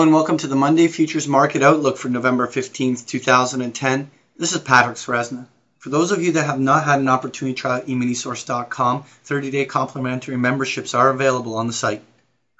and welcome to the Monday Futures Market Outlook for November 15th, 2010. This is Patrick Sresna. For those of you that have not had an opportunity to try out eminisource.com, 30-day complimentary memberships are available on the site.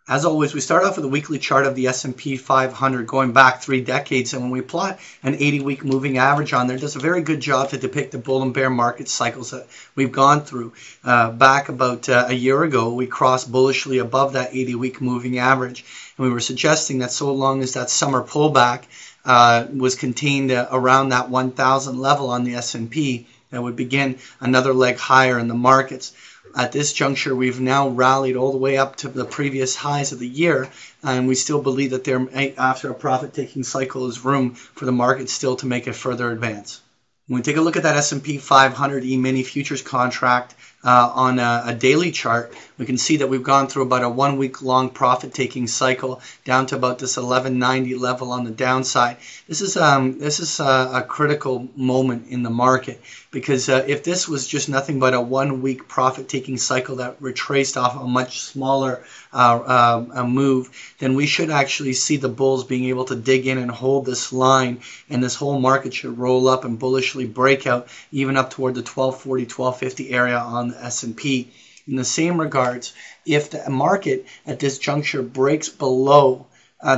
As always, we start off with a weekly chart of the S&P 500 going back 3 decades, and when we plot an 80-week moving average on there, it does a very good job to depict the bull and bear market cycles that we've gone through. Back about a year ago, we crossed bullishly above that 80-week moving average, and we were suggesting that so long as that summer pullback was contained around that 1,000 level on the S&P, that would begin another leg higher in the markets. At this juncture, we've now rallied all the way up to the previous highs of the year, and we still believe that there, after a profit-taking cycle, is room for the market still to make a further advance. When we take a look at that S&P 500 E-mini futures contract on a daily chart, we can see that we've gone through about a 1 week long profit-taking cycle down to about this 1190 level on the downside. This is a critical moment in the market, because if this was just nothing but a 1 week profit-taking cycle that retraced off a much smaller move, then we should actually see the bulls being able to dig in and hold this line, and this whole market should roll up and bullishly break out even up toward the 1240, 1250 area on the S&P. In the same regards, if the market at this juncture breaks below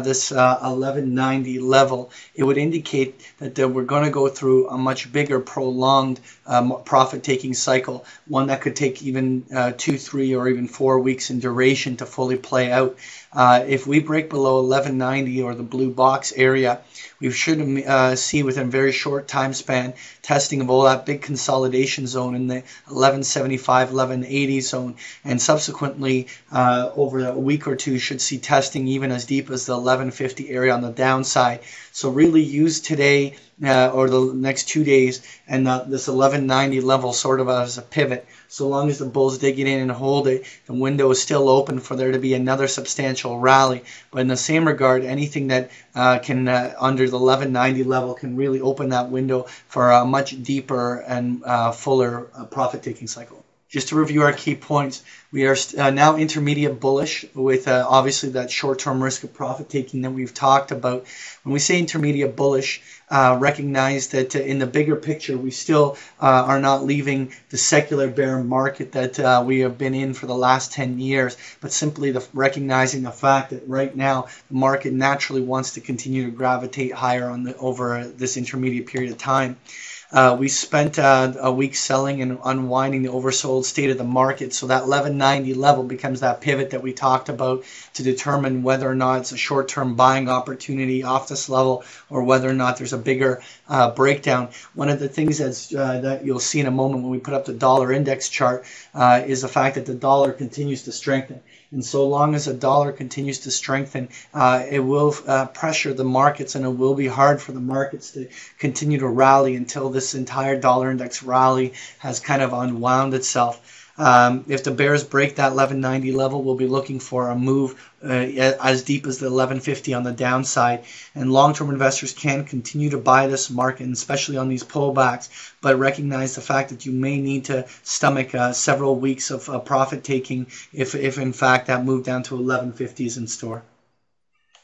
this 1190 level, it would indicate that we're going to go through a much bigger prolonged profit-taking cycle, one that could take even 2, 3, or even 4 weeks in duration to fully play out. If we break below 1190 or the blue box area, we should see within a very short time span testing of all that big consolidation zone in the 1175, 1180 zone, and subsequently over a week or two should see testing even as deep as the 1150 area on the downside. So really use today or the next 2 days and this 1190 level sort of as a pivot. So long as the bulls dig it in and hold it, the window is still open for there to be another substantial rally. But in the same regard, anything that can under the 1190 level can really open that window for a much deeper and fuller profit-taking cycle. Just to review our key points, we are now intermediate bullish with obviously that short-term risk of profit-taking that we've talked about. When we say intermediate bullish, recognize that in the bigger picture, we still are not leaving the secular bear market that we have been in for the last 10 years, but simply recognizing the fact that right now the market naturally wants to continue to gravitate higher over this intermediate period of time. We spent a week selling and unwinding the oversold state of the market, so that 1190 level becomes that pivot that we talked about to determine whether or not it's a short-term buying opportunity off this level or whether or not there's a bigger breakdown. One of the things that you'll see in a moment when we put up the dollar index chart is the fact that the dollar continues to strengthen. And so long as the dollar continues to strengthen, it will pressure the markets, and it will be hard for the markets to continue to rally until this entire dollar index rally has kind of unwound itself. If the bears break that 1190 level, we'll be looking for a move as deep as the 1150 on the downside. And long-term investors can continue to buy this market, and especially on these pullbacks, but recognize the fact that you may need to stomach several weeks of profit taking if in fact that move down to 1150 is in store.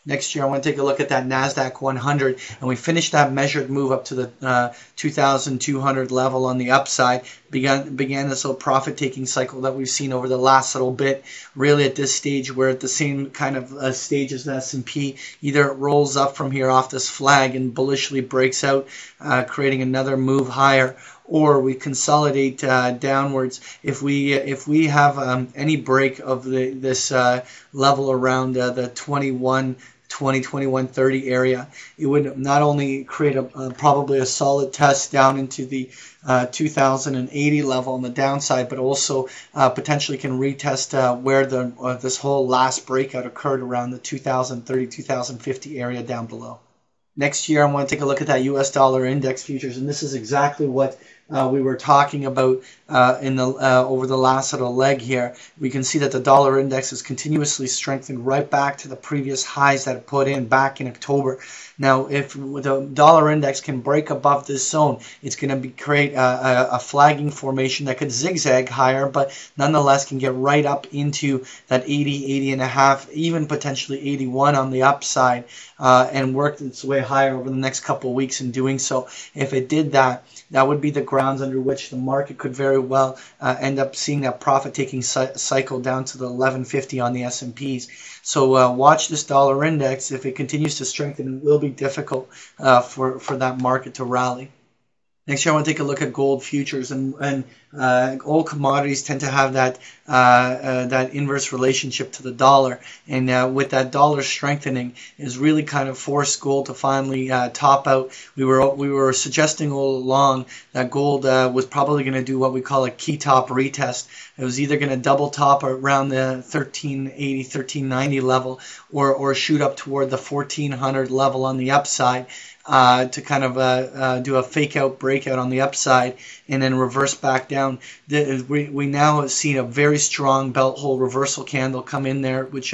Next year, I want to take a look at that NASDAQ 100, and we finished that measured move up to the 2,200 level on the upside. Began this little profit-taking cycle that we've seen over the last little bit. Really, at this stage, we're at the same kind of stage as the S&P. Either it rolls up from here off this flag and bullishly breaks out, creating another move higher, or we consolidate downwards. If we have any break of this level around the 2130 area, it would not only create probably a solid test down into the 2080 level on the downside, but also potentially can retest where this whole last breakout occurred around the 2030, 2050 area down below. Next year, I want to take a look at that US dollar index futures, and this is exactly what we were talking about over the last little leg here, we can see that the dollar index has continuously strengthened right back to the previous highs that it put in back in October. Now, if the dollar index can break above this zone, it's going to create a flagging formation that could zigzag higher, but nonetheless can get right up into that 80, 80 and a half, even potentially 81 on the upside, and work its way higher over the next couple of weeks in doing so. If it did that, that would be the grounds under which the market could very well end up seeing that profit-taking cycle down to the 1150 on the S&Ps. So watch this dollar index. If it continues to strengthen, it will be difficult for that market to rally. Next year, I want to take a look at gold futures, and gold commodities tend to have that inverse relationship to the dollar, and with that dollar strengthening, is really kind of forced gold to finally top out. We were suggesting all along that gold was probably going to do what we call a key top retest. It was either going to double top around the 1380, 1390 level, or shoot up toward the 1400 level on the upside. To kind of do a fake out breakout on the upside and then reverse back down. We now have seen a very strong belt hold reversal candle come in there, which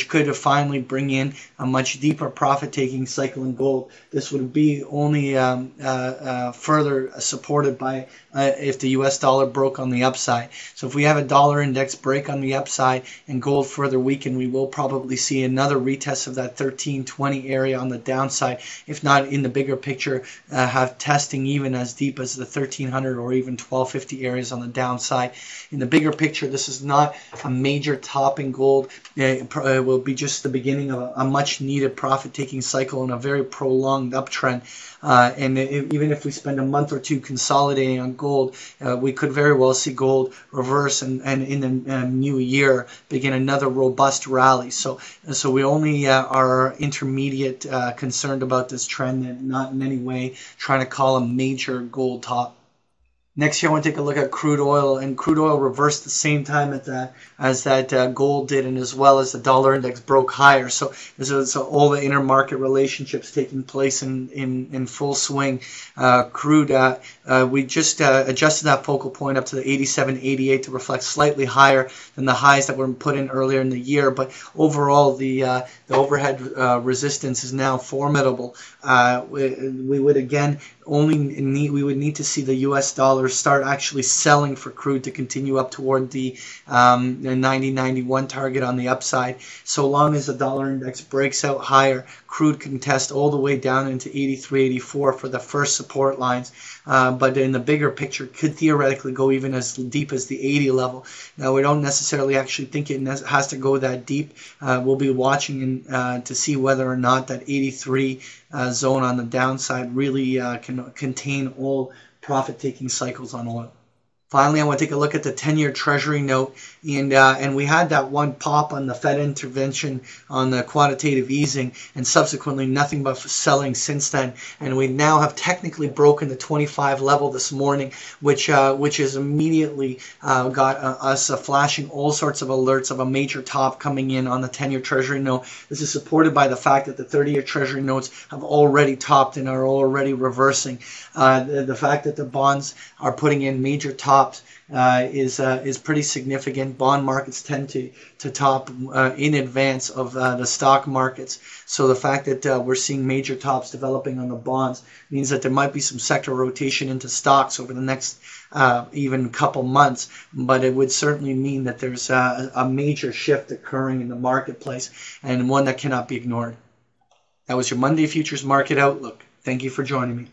could finally bring in a much deeper profit taking cycle in gold. This would be only further supported by if the US dollar broke on the upside. So if we have a dollar index break on the upside and gold further weaken, we will probably see another retest of that 1320 area on the downside, if not in the bigger picture have testing even as deep as the 1300 or even 1250 areas on the downside. In the bigger picture, this is not a major top in gold. It will be just the beginning of a much needed profit taking cycle and a very prolonged uptrend. Even if we spend a month or two consolidating on gold, we could very well see gold reverse and in the new year begin another robust rally. So we only are intermediate concerned about this trend, and not in any way trying to call a major gold top. Next year, I want to take a look at crude oil, and crude oil reversed the same time as that gold did, and as well as the dollar index broke higher. So all the intermarket relationships taking place in full swing. Crude, we just adjusted that focal point up to the 87.88 to reflect slightly higher than the highs that were put in earlier in the year. But overall, the overhead resistance is now formidable. We would again we would need to see the U.S. dollar start actually selling for crude to continue up toward the 90.91 target on the upside. So long as the dollar index breaks out higher, crude can test all the way down into 83.84 for the first support lines. But in the bigger picture, could theoretically go even as deep as the 80 level. Now, we don't necessarily actually think it has to go that deep. We'll be watching to see whether or not that 83 zone on the downside really can contain all profit-taking cycles on oil. Finally, I want to take a look at the 10-year Treasury note, and we had that one pop on the Fed intervention on the quantitative easing, and subsequently nothing but selling since then. And we now have technically broken the 25 level this morning, which has immediately got us flashing all sorts of alerts of a major top coming in on the 10-year Treasury note. This is supported by the fact that the 30-year Treasury notes have already topped and are already reversing. The fact that the bonds are putting in major tops is pretty significant. Bond markets tend to top in advance of the stock markets. So the fact that we're seeing major tops developing on the bonds means that there might be some sector rotation into stocks over the next even couple months. But it would certainly mean that there's a major shift occurring in the marketplace, and one that cannot be ignored. That was your Monday Futures Market Outlook. Thank you for joining me.